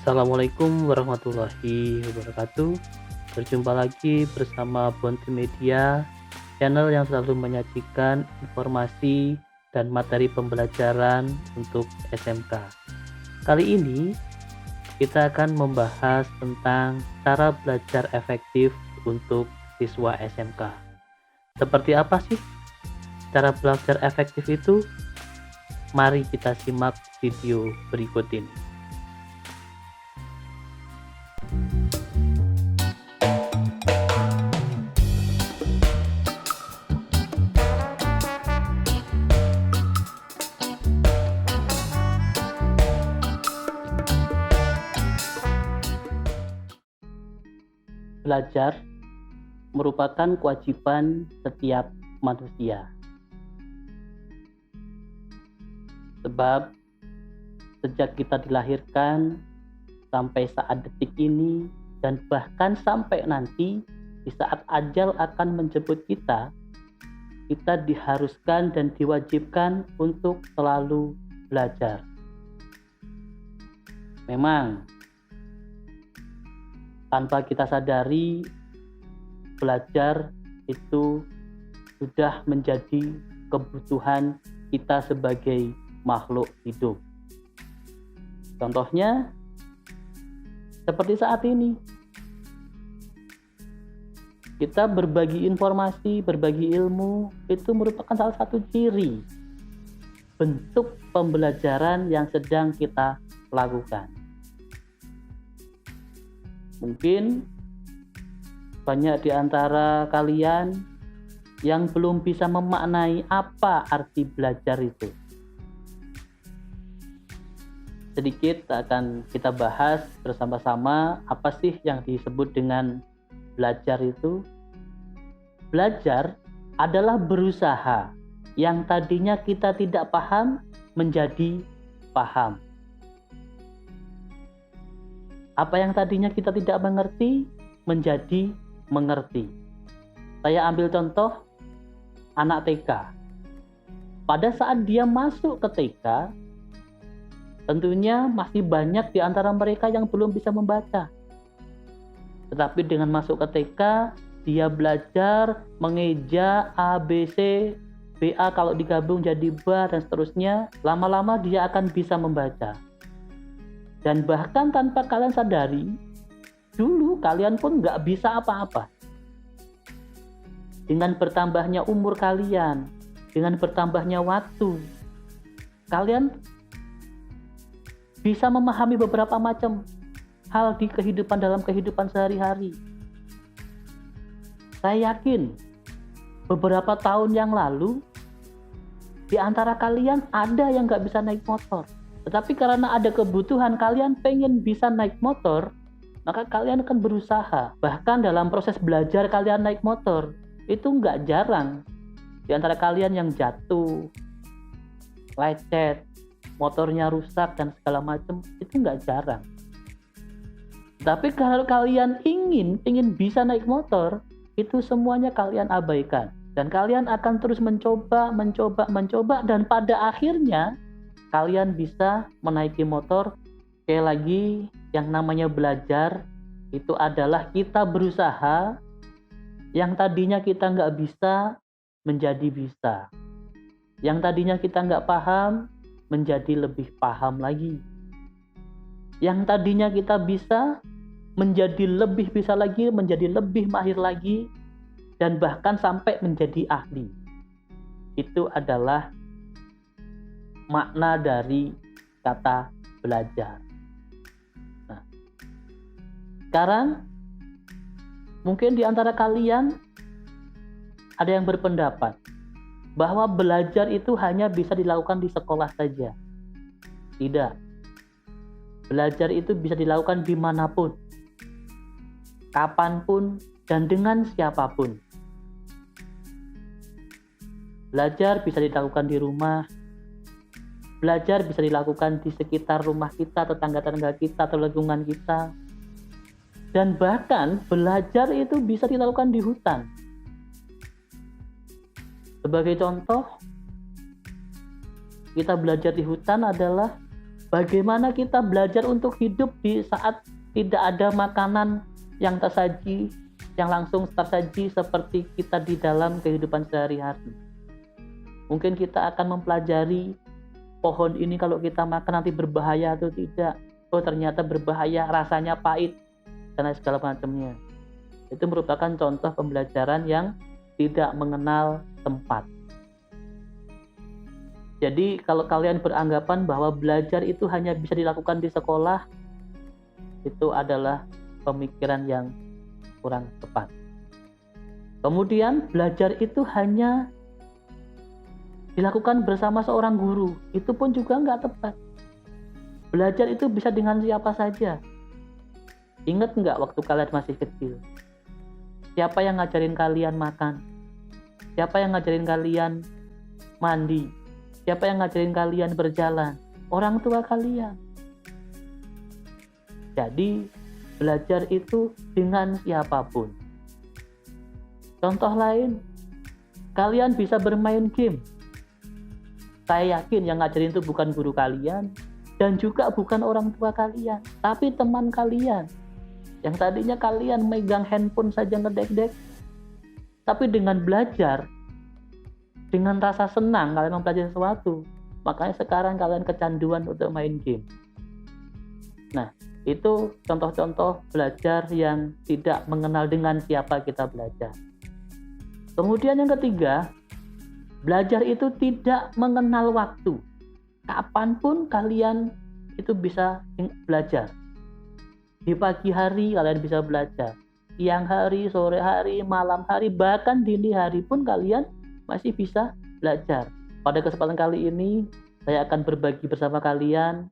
Assalamualaikum warahmatullahi wabarakatuh. Berjumpa lagi bersama Bonti Media, channel yang selalu menyajikan informasi dan materi pembelajaran untuk SMK. Kali ini kita akan membahas tentang cara belajar efektif untuk siswa SMK. Seperti apa sih cara belajar efektif itu? Mari kita simak video berikut ini. Belajar merupakan kewajiban setiap manusia. Sebab sejak kita dilahirkan sampai saat detik ini dan bahkan sampai nanti di saat ajal akan menjemput kita diharuskan dan diwajibkan untuk selalu belajar. Memang tanpa kita sadari, belajar itu sudah menjadi kebutuhan kita sebagai makhluk hidup. Contohnya, seperti saat ini, kita berbagi informasi, berbagi ilmu, itu merupakan salah satu ciri bentuk pembelajaran yang sedang kita lakukan. Mungkin banyak di antara kalian yang belum bisa memaknai apa arti belajar itu. Sedikit akan kita bahas bersama-sama apa sih yang disebut dengan belajar itu. Belajar adalah berusaha yang tadinya kita tidak paham menjadi paham. Apa yang tadinya kita tidak mengerti menjadi mengerti. Saya ambil contoh anak TK. Pada saat dia masuk ke TK, tentunya masih banyak di antara mereka yang belum bisa membaca. Tetapi dengan masuk ke TK, dia belajar mengeja A, B, C, BA kalau digabung jadi BA dan seterusnya. Lama-lama dia akan bisa membaca. Dan bahkan tanpa kalian sadari, dulu kalian pun nggak bisa apa-apa. Dengan bertambahnya umur kalian, dengan bertambahnya waktu, kalian bisa memahami beberapa macam hal di kehidupan dalam kehidupan sehari-hari. Saya yakin beberapa tahun yang lalu, di antara kalian ada yang nggak bisa naik motor. Tetapi karena ada kebutuhan kalian pengen bisa naik motor, maka kalian akan berusaha. Bahkan dalam proses belajar kalian naik motor, itu nggak jarang di antara kalian yang jatuh, lecet, motornya rusak dan segala macam, itu nggak jarang. Tapi kalau kalian ingin bisa naik motor, itu semuanya kalian abaikan. Dan kalian akan terus mencoba, dan pada akhirnya kalian bisa menaiki motor. Sekali lagi, yang namanya belajar itu adalah kita berusaha yang tadinya kita nggak bisa menjadi bisa. Yang tadinya kita nggak paham menjadi lebih paham lagi. Yang tadinya kita bisa menjadi lebih bisa lagi, menjadi lebih mahir lagi, dan bahkan sampai menjadi ahli. Itu adalah makna dari kata belajar. Nah, sekarang mungkin di antara kalian ada yang berpendapat bahwa belajar itu hanya bisa dilakukan di sekolah saja. Tidak. Belajar itu bisa dilakukan dimanapun, kapanpun, dan dengan siapapun. Belajar bisa dilakukan di rumah, belajar bisa dilakukan di sekitar rumah kita, tetangga-tetangga kita, atau lingkungan kita. Dan bahkan belajar itu bisa dilakukan di hutan. Sebagai contoh, kita belajar di hutan adalah Bagaimana kita belajar untuk hidup di saat tidak ada makanan yang tersaji, yang langsung tersaji seperti kita di dalam kehidupan sehari-hari. Mungkin kita akan mempelajari pohon ini kalau kita makan nanti berbahaya atau tidak. Oh ternyata berbahaya, rasanya pahit, dan segala macamnya. Itu merupakan contoh pembelajaran yang tidak mengenal tempat. Jadi kalau kalian beranggapan bahwa belajar itu hanya bisa dilakukan di sekolah, itu adalah pemikiran yang kurang tepat. Kemudian belajar itu hanya dilakukan bersama seorang guru, itu pun juga nggak tepat. Belajar itu bisa dengan siapa saja. Ingat nggak waktu kalian masih kecil? Siapa yang ngajarin kalian makan? Siapa yang ngajarin kalian mandi? Siapa yang ngajarin kalian berjalan? Orang tua kalian. Jadi, belajar itu dengan siapapun. Contoh lain, kalian bisa bermain game. Saya yakin yang ngajarin itu bukan guru kalian, dan juga bukan orang tua kalian, tapi teman kalian. Yang tadinya kalian megang handphone saja ngedek-dek, tapi dengan belajar, dengan rasa senang kalian mempelajari sesuatu, makanya sekarang kalian kecanduan untuk main game. Nah, itu contoh-contoh belajar yang tidak mengenal dengan siapa kita belajar. Kemudian yang ketiga, belajar itu tidak mengenal waktu. Kapanpun kalian itu bisa belajar. Di pagi hari kalian bisa belajar, siang hari, sore hari, malam hari, bahkan dini hari pun kalian masih bisa belajar. Pada kesempatan kali ini, saya akan berbagi bersama kalian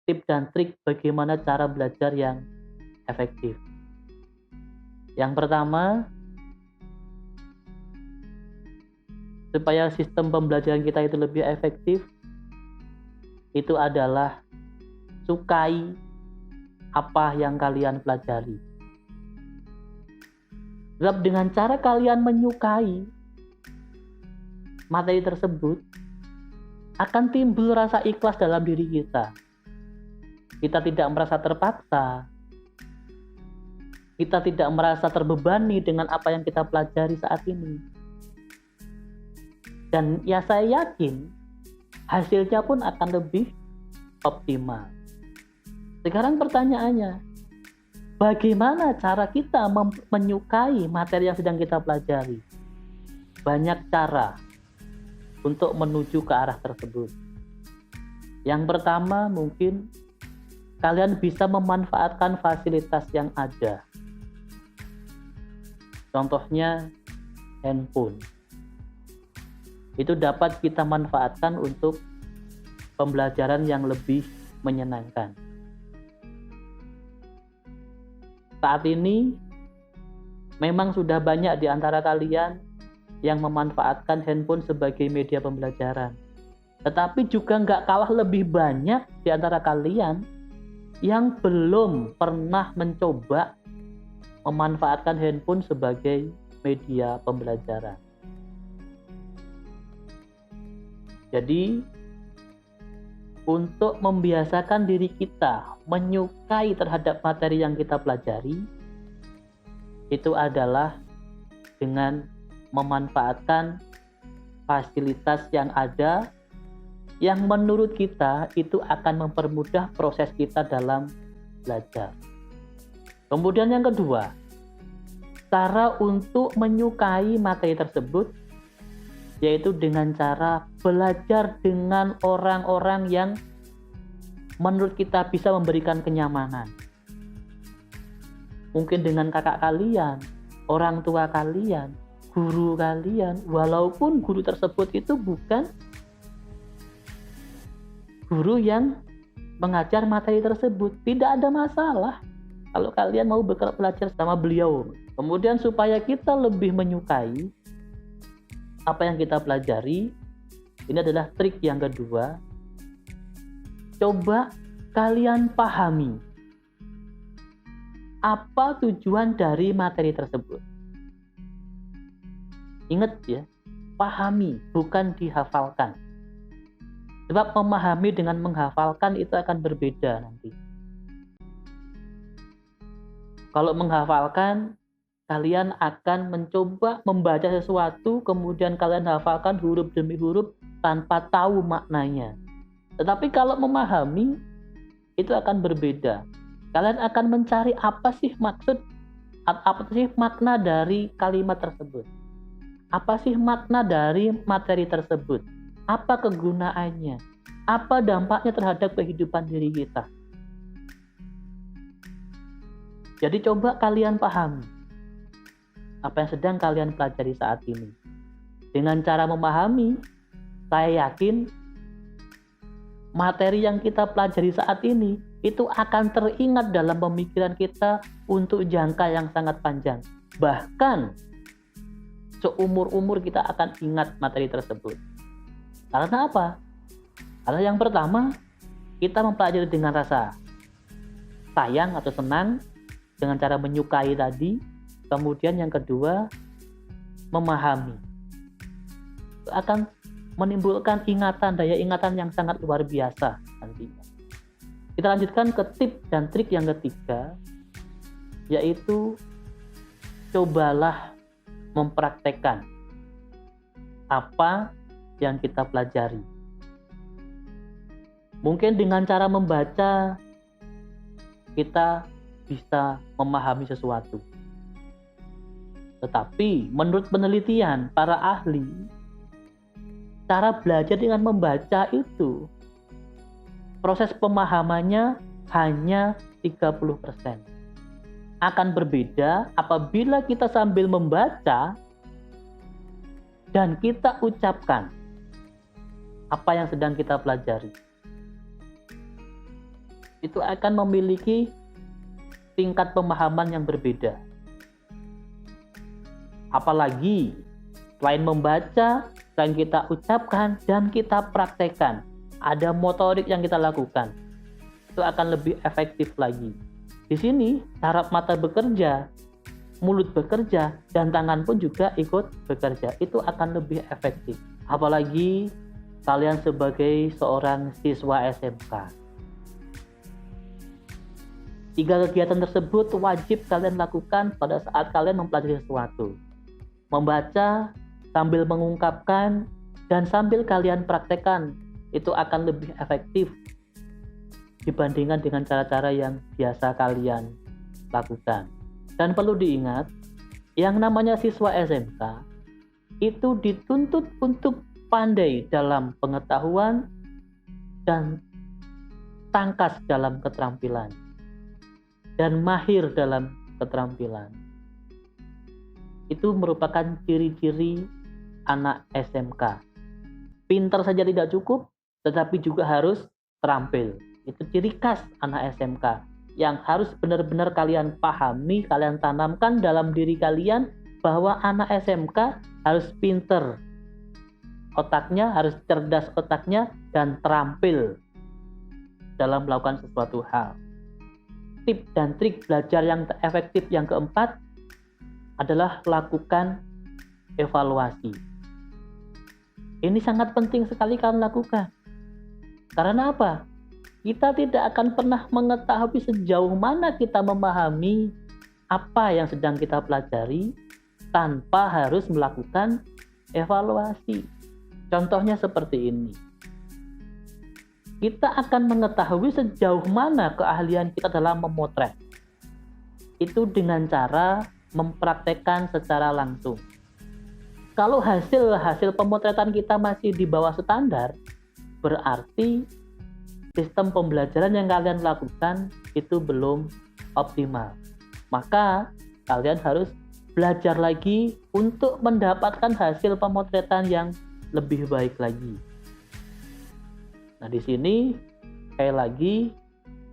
tips dan trik bagaimana cara belajar yang efektif. Yang pertama, supaya sistem pembelajaran kita itu lebih efektif, itu adalah sukai apa yang kalian pelajari. Sebab dengan cara kalian menyukai materi tersebut, akan timbul rasa ikhlas dalam diri kita. Kita tidak merasa terpaksa. Kita tidak merasa terbebani dengan apa yang kita pelajari saat ini. Dan ya saya yakin hasilnya pun akan lebih optimal. Sekarang pertanyaannya, bagaimana cara kita menyukai materi yang sedang kita pelajari? Banyak cara untuk menuju ke arah tersebut. Yang pertama, mungkin kalian bisa memanfaatkan fasilitas yang ada. Contohnya handphone. Itu dapat kita manfaatkan untuk pembelajaran yang lebih menyenangkan. Saat ini memang sudah banyak di antara kalian yang memanfaatkan handphone sebagai media pembelajaran. Tetapi juga nggak kalah lebih banyak di antara kalian yang belum pernah mencoba memanfaatkan handphone sebagai media pembelajaran. Jadi, untuk membiasakan diri kita menyukai terhadap materi yang kita pelajari, itu adalah dengan memanfaatkan fasilitas yang ada yang menurut kita itu akan mempermudah proses kita dalam belajar. Kemudian yang kedua, cara untuk menyukai materi tersebut yaitu dengan cara belajar dengan orang-orang yang menurut kita bisa memberikan kenyamanan. Mungkin dengan kakak kalian, orang tua kalian, guru kalian, walaupun guru tersebut itu bukan guru yang mengajar materi tersebut, tidak ada masalah kalau kalian mau belajar sama beliau. Kemudian supaya kita lebih menyukai apa yang kita pelajari, ini adalah trik yang kedua. Coba kalian pahami apa tujuan dari materi tersebut. Ingat ya, pahami, bukan dihafalkan. Sebab memahami dengan menghafalkan itu akan berbeda nanti. Kalau menghafalkan, kalian akan mencoba membaca sesuatu, kemudian kalian hafalkan huruf demi huruf tanpa tahu maknanya. Tetapi kalau memahami, itu akan berbeda. Kalian akan mencari apa sih maksud, apa sih makna dari kalimat tersebut. Apa sih makna dari materi tersebut? Apa kegunaannya? Apa dampaknya terhadap kehidupan diri kita? Jadi coba kalian pahami apa yang sedang kalian pelajari saat ini. Dengan cara memahami, saya yakin materi yang kita pelajari saat ini itu akan teringat dalam pemikiran kita untuk jangka yang sangat panjang. Bahkan seumur-umur kita akan ingat materi tersebut. Karena apa? Karena yang pertama, kita mempelajari dengan rasa sayang atau senang, dengan cara menyukai tadi. Kemudian yang kedua, memahami. Itu akan menimbulkan daya ingatan yang sangat luar biasa nantinya. Kita lanjutkan ke tip dan trik yang ketiga, yaitu cobalah mempraktekkan apa yang kita pelajari. Mungkin dengan cara membaca kita bisa memahami sesuatu. Tetapi menurut penelitian para ahli, cara belajar dengan membaca itu proses pemahamannya hanya 30%. Akan berbeda apabila kita sambil membaca dan kita ucapkan apa yang sedang kita pelajari. Itu akan memiliki tingkat pemahaman yang berbeda. Apalagi selain membaca, selain kita ucapkan dan kita praktekkan, ada motorik yang kita lakukan. Itu akan lebih efektif lagi. Di sini saraf mata bekerja, mulut bekerja, dan tangan pun juga ikut bekerja. Itu akan lebih efektif. Apalagi kalian sebagai seorang siswa SMK. 3 kegiatan tersebut wajib kalian lakukan pada saat kalian mempelajari sesuatu. Membaca sambil mengungkapkan dan sambil kalian praktekkan, itu akan lebih efektif dibandingkan dengan cara-cara yang biasa kalian lakukan. Dan perlu diingat, yang namanya siswa SMK itu dituntut untuk pandai dalam pengetahuan dan tangkas dalam keterampilan dan mahir dalam keterampilan. Itu merupakan ciri-ciri anak SMK. Pintar saja tidak cukup, tetapi juga harus terampil. Itu ciri khas anak SMK yang harus benar-benar kalian pahami, kalian tanamkan dalam diri kalian, bahwa anak SMK harus pintar otaknya, harus cerdas otaknya, dan terampil dalam melakukan sesuatu hal. Tip dan trik belajar yang efektif yang keempat adalah lakukan evaluasi. Ini sangat penting sekali kalian lakukan. Karena apa? Kita tidak akan pernah mengetahui sejauh mana kita memahami apa yang sedang kita pelajari tanpa harus melakukan evaluasi. Contohnya seperti ini. Kita akan mengetahui sejauh mana keahlian kita dalam memotret. Itu dengan cara mempraktekkan secara langsung. Kalau hasil pemotretan kita masih di bawah standar, berarti sistem pembelajaran yang kalian lakukan itu belum optimal. Maka kalian harus belajar lagi untuk mendapatkan hasil pemotretan yang lebih baik lagi. Nah, di sini sekali lagi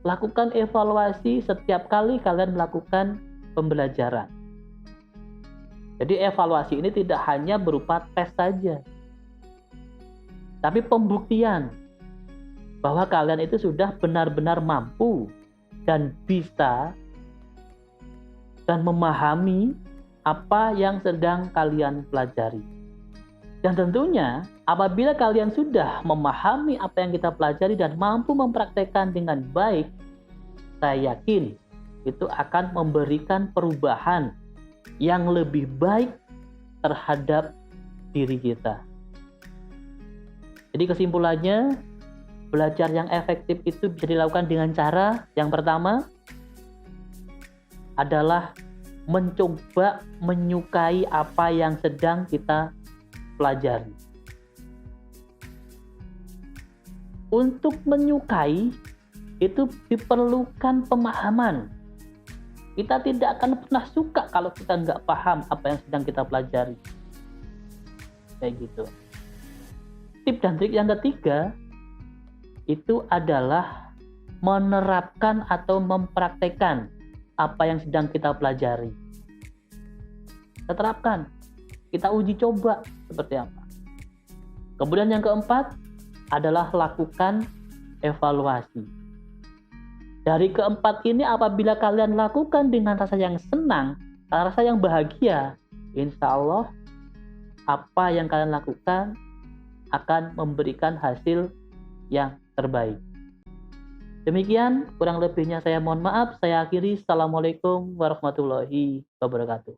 lakukan evaluasi setiap kali kalian melakukan pembelajaran. Jadi evaluasi ini tidak hanya berupa tes saja, tapi pembuktian bahwa kalian itu sudah benar-benar mampu dan bisa dan memahami apa yang sedang kalian pelajari. Dan tentunya apabila kalian sudah memahami apa yang kita pelajari dan mampu mempraktekkan dengan baik, saya yakin itu akan memberikan perubahan yang lebih baik terhadap diri kita. Jadi kesimpulannya, belajar yang efektif itu bisa dilakukan dengan cara yang pertama adalah mencoba menyukai apa yang sedang kita pelajari. Untuk menyukai itu diperlukan pemahaman. Kita tidak akan pernah suka kalau kita nggak paham apa yang sedang kita pelajari. Kayak gitu. Tip dan trik yang ketiga itu adalah menerapkan atau mempraktekkan apa yang sedang kita pelajari. Kita terapkan, kita uji coba seperti apa. Kemudian yang keempat adalah lakukan evaluasi. Dari keempat ini apabila kalian lakukan dengan rasa yang senang, rasa yang bahagia, insya Allah apa yang kalian lakukan akan memberikan hasil yang terbaik. Demikian, kurang lebihnya saya mohon maaf. Saya akhiri. Assalamualaikum warahmatullahi wabarakatuh.